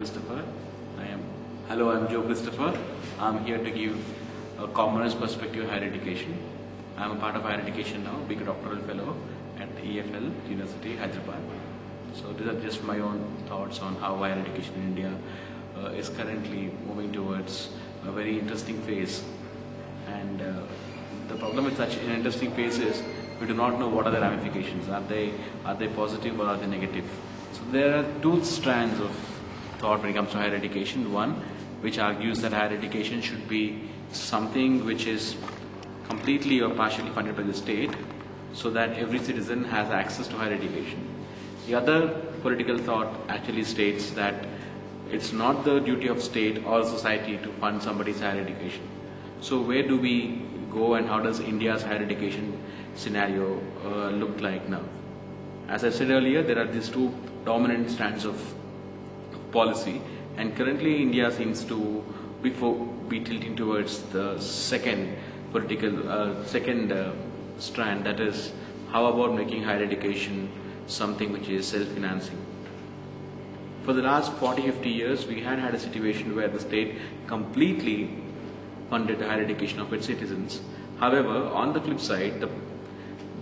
Christopher. Hello, I'm Joe Christopher. I'm here to give a commoner's perspective of higher education. I'm a part of higher education now, being a doctoral fellow at EFL University, Hyderabad. So these are just my own thoughts on how higher education in India is currently moving towards a very interesting phase. And the problem with such an interesting phase is we do not know what are the ramifications. Are they positive or are they negative? So there are two strands of thought when it comes to higher education. One, which argues that higher education should be something which is completely or partially funded by the state, so that every citizen has access to higher education. The other political thought actually states that it's not the duty of state or society to fund somebody's higher education. So where do we go, and how does India's higher education scenario look like now? As I said earlier, there are these two dominant strands of policy, and currently India seems to be tilting towards the second strand, that is, how about making higher education something which is self-financing. For the last 40-50 years, we had a situation where the state completely funded the higher education of its citizens. However, on the flip side,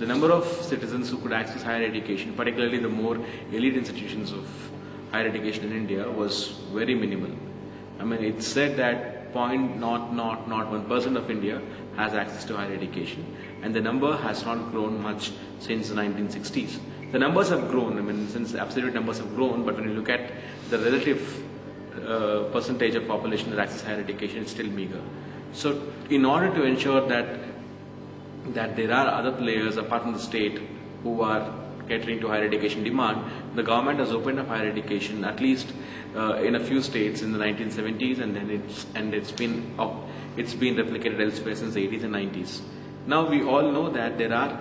the number of citizens who could access higher education, particularly the more elite institutions of higher education in India, was very minimal. I mean, it's said that 0.001% of India has access to higher education, and the number has not grown much since the 1960s. The numbers have grown, I mean, since absolute numbers have grown, but when you look at the relative percentage of population that access higher education, it's still meager. So, in order to ensure that there are other players apart from the state who are catering to higher education demand, the government has opened up higher education at least in a few states in the 1970s, and then it's been replicated elsewhere since the 80s and 90s. Now we all know that there are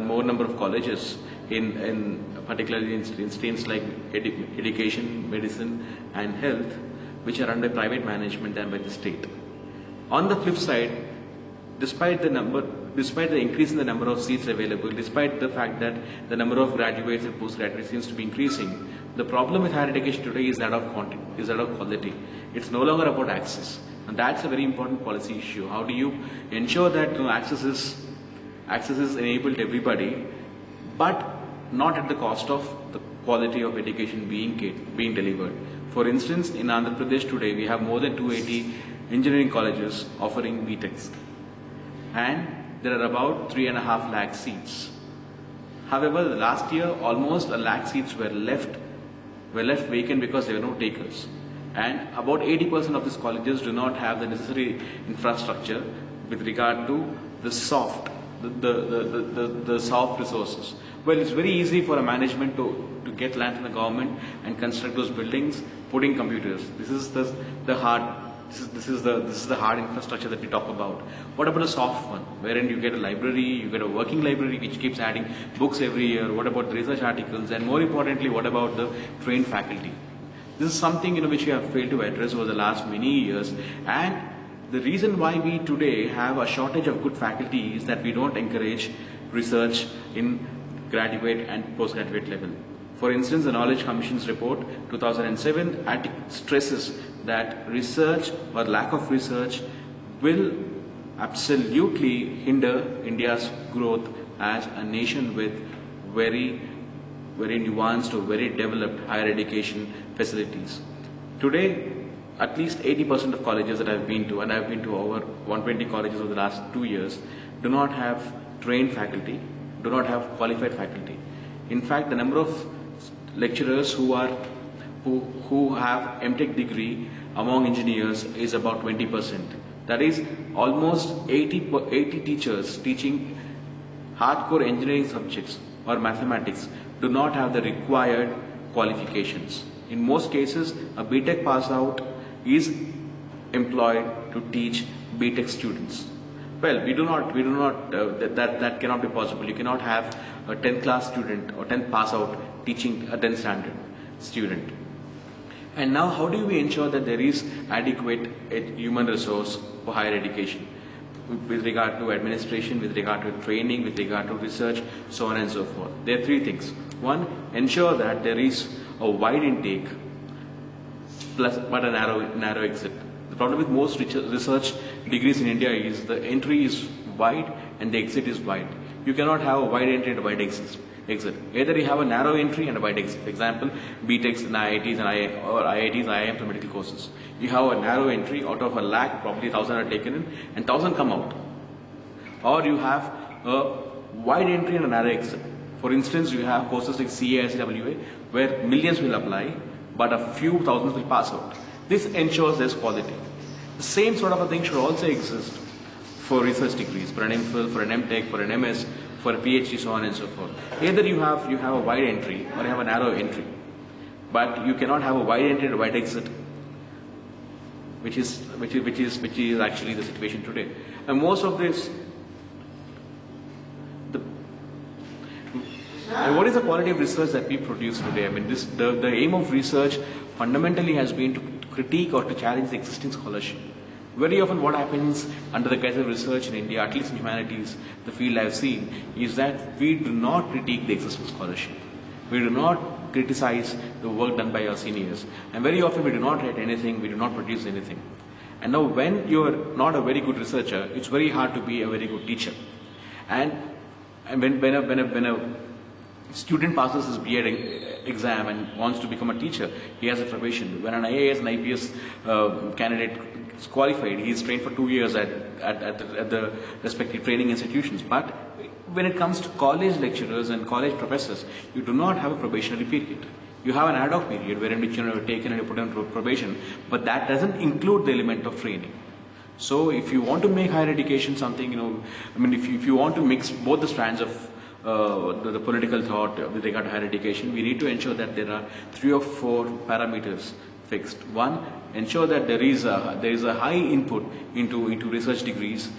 more number of colleges particularly in streams like education, medicine, and health, which are under private management than by the state. On the flip side, despite the increase in the number of seats available, despite the fact that the number of graduates and postgraduates seems to be increasing, the problem with higher education today is that of quality. It's no longer about access, and that's a very important policy issue. How do you ensure that access is enabled to everybody, but not at the cost of the quality of education being delivered? For instance, in Andhra Pradesh today, we have more than 280 engineering colleges offering BTechs, and there are about 3.5 lakh seats. However, last year almost 1 lakh seats were left vacant because there were no takers, and about 80% of these colleges do not have the necessary infrastructure with regard to the soft resources. Well, it's very easy for a management to get land from the government and construct those buildings, putting computers. This is the hard infrastructure that we talk about. What about a soft one, wherein you get a library, you get a working library which keeps adding books every year? What about the research articles? And more importantly, what about the trained faculty? This is something which we have failed to address over the last many years, and the reason why we today have a shortage of good faculty is that we don't encourage research in graduate and postgraduate level. For instance, the Knowledge Commission's report 2007 stresses that research or lack of research will absolutely hinder India's growth as a nation with very, very nuanced or very developed higher education facilities. Today, at least 80% of colleges that I've been to, and I've been to over 120 colleges over the last 2 years, do not have trained faculty, do not have qualified faculty. In fact, the number of lecturers who have MTech degree among engineers is about 20%. That is, almost 80 teachers teaching hardcore engineering subjects or mathematics do not have the required qualifications. In most cases, a BTech pass out is employed to teach BTech students. Well, that cannot be possible. You cannot have a 10th class student or 10th pass out teaching a 10th standard student. And now, how do we ensure that there is adequate human resource for higher education with regard to administration, with regard to training, with regard to research, so on and so forth? There are three things. One, ensure that there is a wide intake plus but a narrow exit. The problem with most research degrees in India is the entry is wide and the exit is wide. You cannot have a wide entry and a wide exit. Either you have a narrow entry and a wide exit. For example, BTechs in IITs and or IITs, IIMs for medical courses. You have a narrow entry, out of a lakh, probably 1,000 are taken in and 1,000 come out. Or you have a wide entry and a narrow exit. For instance, you have courses like CA, SWA, where millions will apply, but a few thousands will pass out. This ensures there's quality. The same sort of a thing should also exist for research degrees, for an MPhil, for an MTech, for an MS, for a PhD, so on and so forth. Either you have a wide entry or you have a narrow entry, but you cannot have a wide entry and a wide exit, which is actually the situation today. And most of this, and what is the quality of research that we produce today? I mean, the aim of research fundamentally has been to critique or to challenge the existing scholarship. Very often what happens under the guise of research in India, at least in humanities, the field I've seen, is that we do not critique the existing scholarship. We do not criticize the work done by our seniors. And very often we do not write anything, we do not produce anything. And now when you're not a very good researcher, it's very hard to be a very good teacher. And when a student passes his B.Ed exam and wants to become a teacher, he has a probation. When an IAS and IPS candidate is qualified, he is trained for 2 years at the respective training institutions. But when it comes to college lecturers and college professors, you do not have a probationary period. You have an ad hoc period wherein which you are taken and you put on probation, but that doesn't include the element of training. So if you want to make higher education something, if you want to mix both the strands of the political thought with regard to higher education, we need to ensure that there are 3 or 4 parameters fixed. One, ensure that there is a high input into research degrees,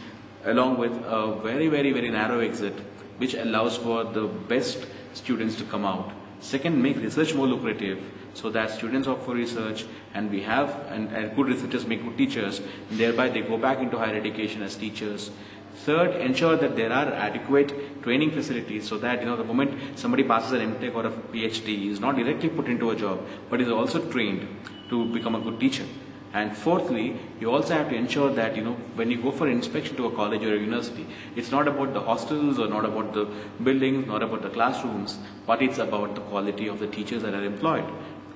along with a very narrow exit, which allows for the best students to come out. Second, make research more lucrative, so that students opt for research, and good researchers make good teachers, and thereby they go back into higher education as teachers. Third, ensure that there are adequate training facilities, so that the moment somebody passes an MTech or a PhD, is not directly put into a job, but is also trained to become a good teacher. And fourthly, you also have to ensure that when you go for inspection to a college or a university, it's not about the hostels or not about the buildings, not about the classrooms, but it's about the quality of the teachers that are employed,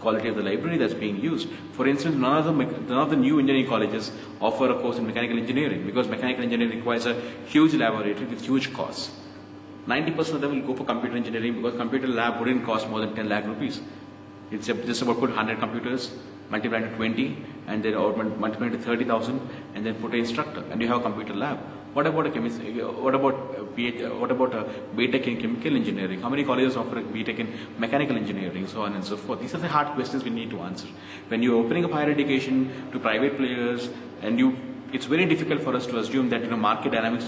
quality of the library that's being used. For instance, none of the new engineering colleges offer a course in mechanical engineering, because mechanical engineering requires a huge laboratory with huge costs. 90% of them will go for computer engineering, because computer lab wouldn't cost more than 10 lakh rupees. It's just about put 100 computers, multiply to 20, and then multiply to 30,000, and then put an instructor, and you have a computer lab. What about a BTech in chemical engineering? How many colleges offer a BTech in mechanical engineering, so on and so forth? These are the hard questions we need to answer. When you're opening up higher education to private players, it's very difficult for us to assume that market dynamics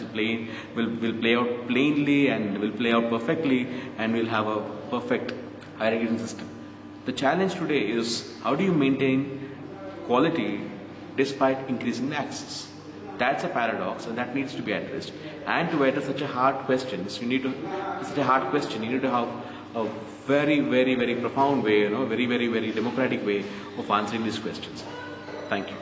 will play out plainly and will play out perfectly, and we'll have a perfect higher education system. The challenge today is, how do you maintain quality despite increasing the access? That's a paradox, and that needs to be addressed. And to address such a hard question, you need to have a very profound way, very democratic way of answering these questions. Thank you.